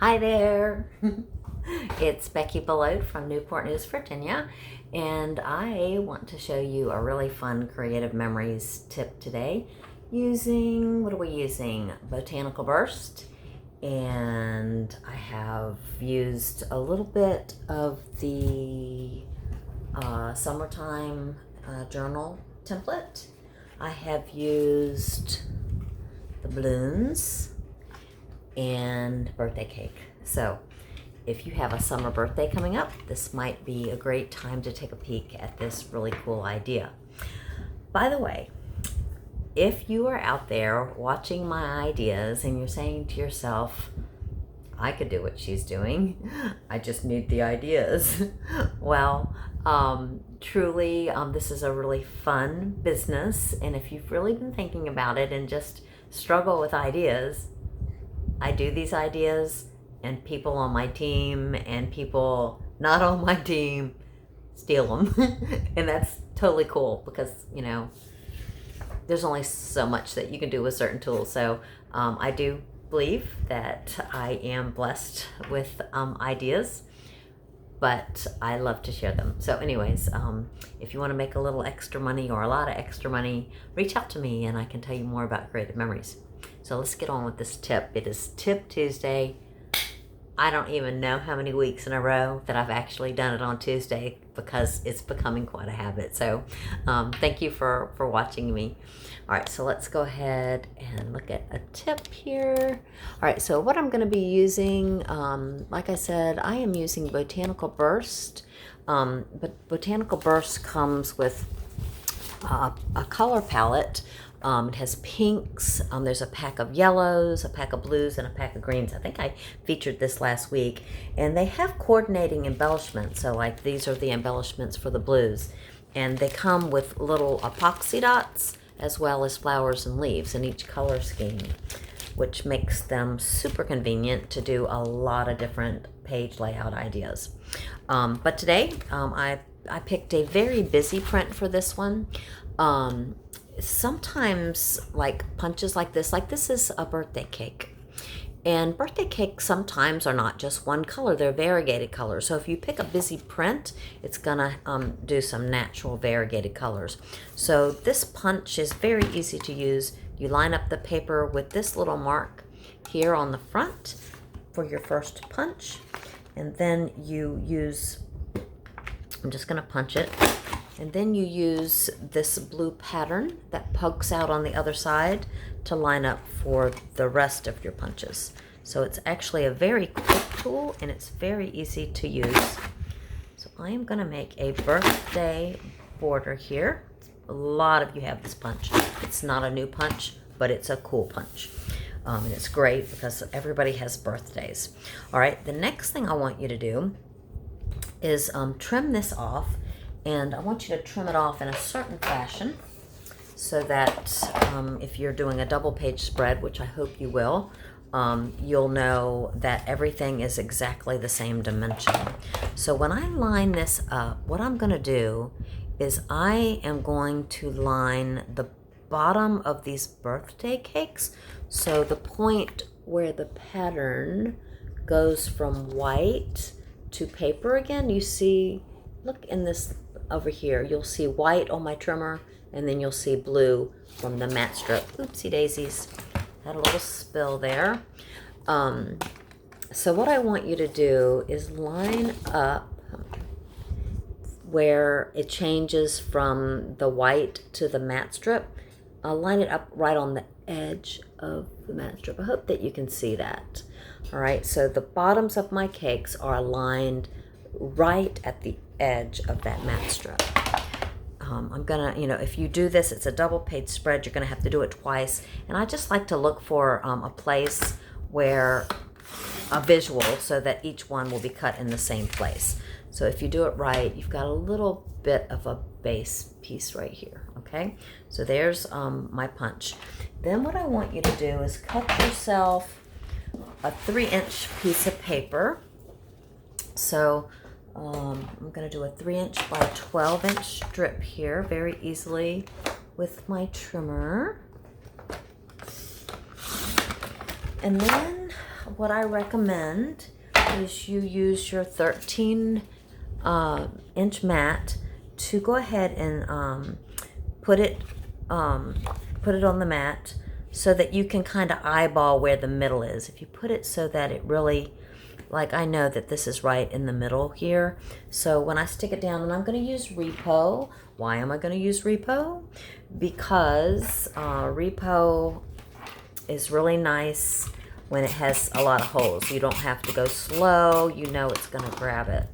Hi there. It's Beckie Belote from Newport News, Virginia, and I want to show you a really fun creative memories tip today using, what are we using? Botanical Burst, and I have used a little bit of the summertime journal template. I have used the balloons and birthday cake. So if you have a summer birthday coming up, this might be a great time to take a peek at this really cool idea. By the way, if you are out there watching my ideas and you're saying to yourself, I could do what she's doing, I just need the ideas. Well, truly, this is a really fun business, and if you've really been thinking about it and just struggle with ideas, I do these ideas, and people on my team and people not on my team steal them. And that's totally cool because, you know, there's only so much that you can do with certain tools. So I do believe that I am blessed with ideas, but I love to share them. So anyways, if you want to make a little extra money or a lot of extra money, reach out to me and I can tell you more about creative memories. So let's get on with this tip. It is Tip Tuesday. I don't even know how many weeks in a row that I've actually done it on Tuesday because it's becoming quite a habit. So thank you for watching me. All right, so let's go ahead and look at a tip here. All right, so what I'm going to be using, like I said, I am using Botanical Burst. But Botanical Burst comes with a color palette. It has pinks, there's a pack of yellows, a pack of blues, and a pack of greens. I think I featured this last week. And they have coordinating embellishments. So like these are the embellishments for the blues. And they come with little epoxy dots as well as flowers and leaves in each color scheme, which makes them super convenient to do a lot of different page layout ideas. But today I picked a very busy print for this one. Sometimes like punches like this is a birthday cake, and birthday cakes sometimes are not just one color, they're variegated colors. So if you pick a busy print, it's gonna do some natural variegated colors. So this punch is very easy to use. You line up the paper with this little mark here on the front for your first punch, and then you use, I'm just gonna punch it, and then you use this blue pattern that pokes out on the other side to line up for the rest of your punches. So it's actually a very quick tool and it's very easy to use. So I am going to make a birthday border here. A lot of you have this punch. It's not a new punch, but it's a cool punch. And it's great because everybody has birthdays. All right, the next thing I want you to do is trim this off. And I want you to trim it off in a certain fashion so that if you're doing a double page spread, which I hope you will, you'll know that everything is exactly the same dimension. So when I line this up, what I'm going to do is I am going to line the bottom of these birthday cakes. So the point where the pattern goes from white to paper again, you see, look in this over here, you'll see white on my trimmer, and then you'll see blue from the matte strip. Oopsie daisies, had a little spill there. So what I want you to do is line up where it changes from the white to the matte strip. I'll line it up right on the edge of the matte strip. I hope that you can see that. All right, so the bottoms of my cakes are lined right at the edge of that matte strip. I'm gonna, you know, if you do this, it's a double page spread, you're gonna have to do it twice. And I just like to look for a place where a visual so that each one will be cut in the same place. So if you do it right, you've got a little bit of a base piece right here, okay? So there's my punch. Then what I want you to do is cut yourself a 3-inch piece of paper. So I'm going to do a 3-inch by 12-inch strip here very easily with my trimmer. And then what I recommend is you use your 13-inch mat to go ahead and put it on the mat so that you can kind of eyeball where the middle is. If you put it so that it really, like I know that this is right in the middle here. So when I stick it down, and I'm going to use Repo. Why am I going to use Repo? Because Repo is really nice when it has a lot of holes. You don't have to go slow. You know it's going to grab it.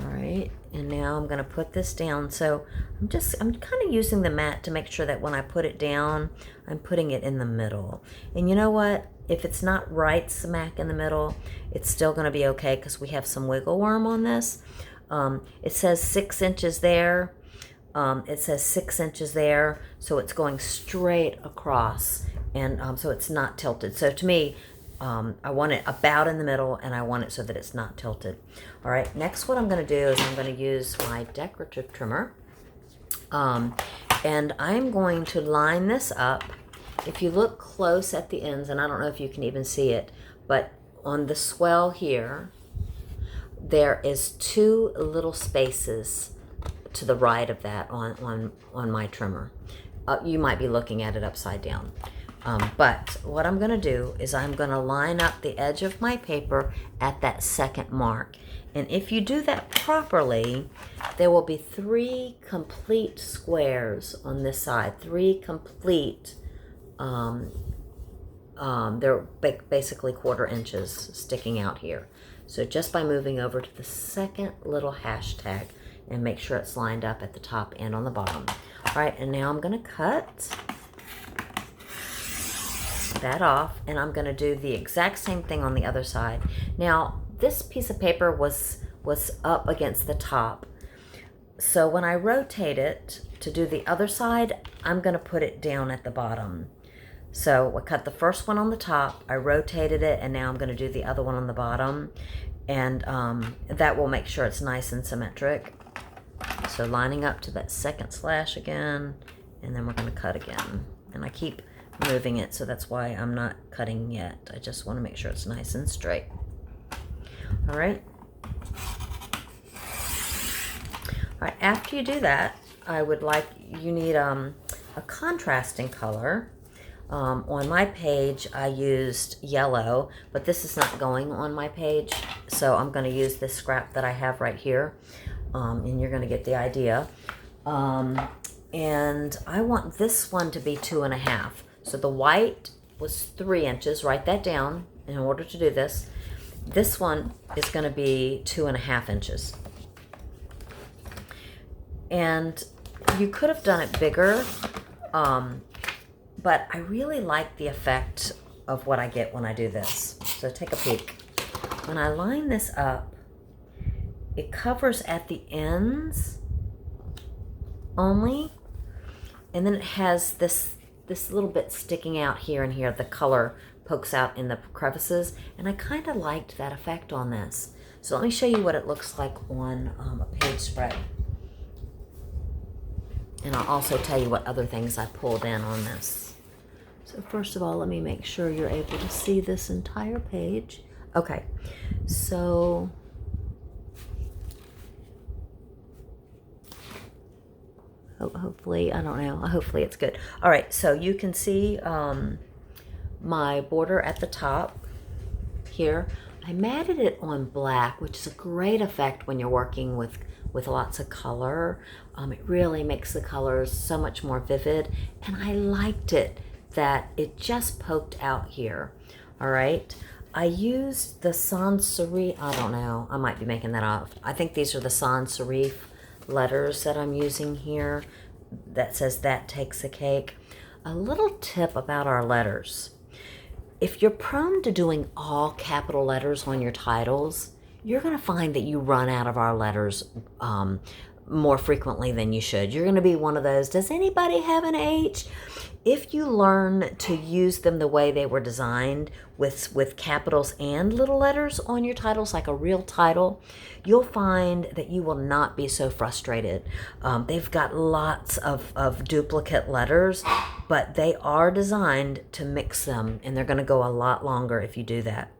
All right, and now I'm going to put this down. So I'm kind of using the mat to make sure that when I put it down, I'm putting it in the middle. And you know what? If it's not right smack in the middle, it's still going to be okay because we have some wiggle worm on this. It says 6 inches there. It says 6 inches there, so it's going straight across, and so it's not tilted. So to me, I want it about in the middle, and I want it so that it's not tilted. All right, next what I'm going to do is I'm going to use my decorative trimmer, and I'm going to line this up. If you look close at the ends, and I don't know if you can even see it, but on the swell here, there is 2 little spaces to the right of that on my trimmer. You might be looking at it upside down. But what I'm going to do is I'm going to line up the edge of my paper at that second mark. And if you do that properly, there will be 3 complete squares on this side. 3 complete, they're basically 1/4 inches sticking out here. So just by moving over to the second little hashtag and make sure it's lined up at the top and on the bottom. All right, and now I'm going to cut that off, and I'm going to do the exact same thing on the other side. Now, this piece of paper was up against the top. So when I rotate it to do the other side, I'm going to put it down at the bottom. So I cut the first one on the top, I rotated it, and now I'm going to do the other one on the bottom. And that will make sure it's nice and symmetric. So lining up to that second slash again, and then we're going to cut again. And I keep moving it, so that's why I'm not cutting yet. I just want to make sure it's nice and straight. All right. All right, after you do that, you need a contrasting color. On my page, I used yellow, but this is not going on my page, so I'm going to use this scrap that I have right here, and you're going to get the idea. And I want this one to be 2.5. So the white was 3 inches. Write that down in order to do this. This one is going to be 2.5 inches. And you could have done it bigger, but I really like the effect of what I get when I do this. So take a peek. When I line this up, it covers at the ends only, and then it has this little bit sticking out here and here. The color pokes out in the crevices, and I kind of liked that effect on this. So let me show you what it looks like on a page spread. And I'll also tell you what other things I pulled in on this. So first of all, let me make sure you're able to see this entire page. Okay, so hopefully, I don't know, hopefully it's good. All right, so you can see my border at the top here. I matted it on black, which is a great effect when you're working with lots of color. It really makes the colors so much more vivid, and I liked it that it just poked out here. All right, I used the sans serif, I don't know, I might be making that up. I think these are the sans serif letters that I'm using here that says "That Takes a Cake." A little tip about our letters. If you're prone to doing all capital letters on your titles, you're going to find that you run out of our letters more frequently than you should. You're going to be one of those, does anybody have an H? If you learn to use them the way they were designed, with capitals and little letters on your titles, like a real title, you'll find that you will not be so frustrated. They've got lots of duplicate letters, but they are designed to mix them, and they're going to go a lot longer if you do that.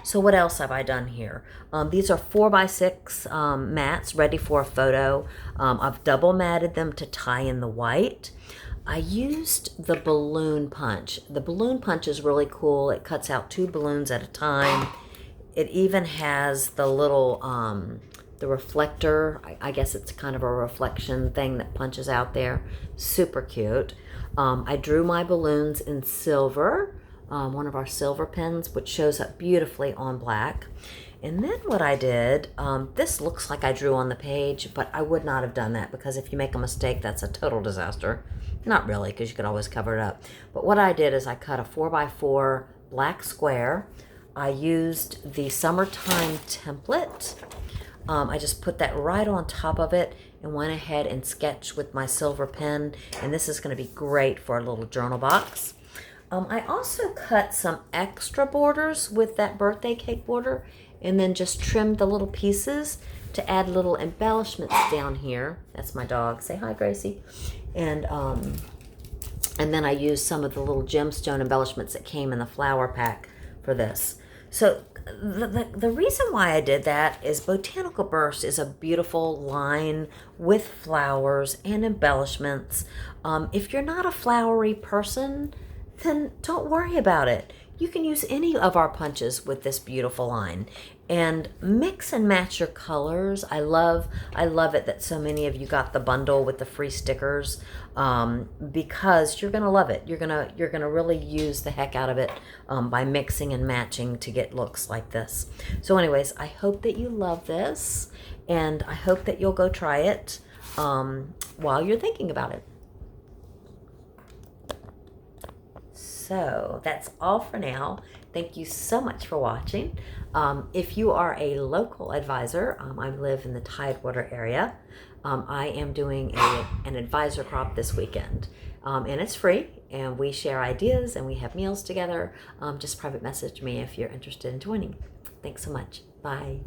So what else have I done here? These are 4x6 mats ready for a photo. I've double matted them to tie in the white. I used the balloon punch. The balloon punch is really cool. It cuts out 2 balloons at a time. It even has the little, the reflector. I guess it's kind of a reflection thing that punches out there. Super cute. I drew my balloons in silver, one of our silver pens, which shows up beautifully on black. And then what I did, this looks like I drew on the page, but I would not have done that, because if you make a mistake, that's a total disaster. Not really, because you could always cover it up. But what I did is I cut a 4x4 black square. I used the summertime template. I just put that right on top of it and went ahead and sketched with my silver pen. And this is going to be great for a little journal box. I also cut some extra borders with that birthday cake border, and then just trimmed the little pieces to add little embellishments down here. That's my dog. Say hi, Gracie. And then I used some of the little gemstone embellishments that came in the flower pack for this. So the reason why I did that is Botanical Burst is a beautiful line with flowers and embellishments. If you're not a flowery person, then don't worry about it. You can use any of our punches with this beautiful line, and mix and match your colors. I love it that so many of you got the bundle with the free stickers, because you're gonna love it. You're gonna really use the heck out of it by mixing and matching to get looks like this. So anyways, I hope that you love this, and I hope that you'll go try it while you're thinking about it. So that's all for now. Thank you so much for watching. If you are a local advisor, I live in the Tidewater area. I am doing an advisor crop this weekend, and it's free, and we share ideas and we have meals together. Just private message me if you're interested in joining. Thanks so much. Bye.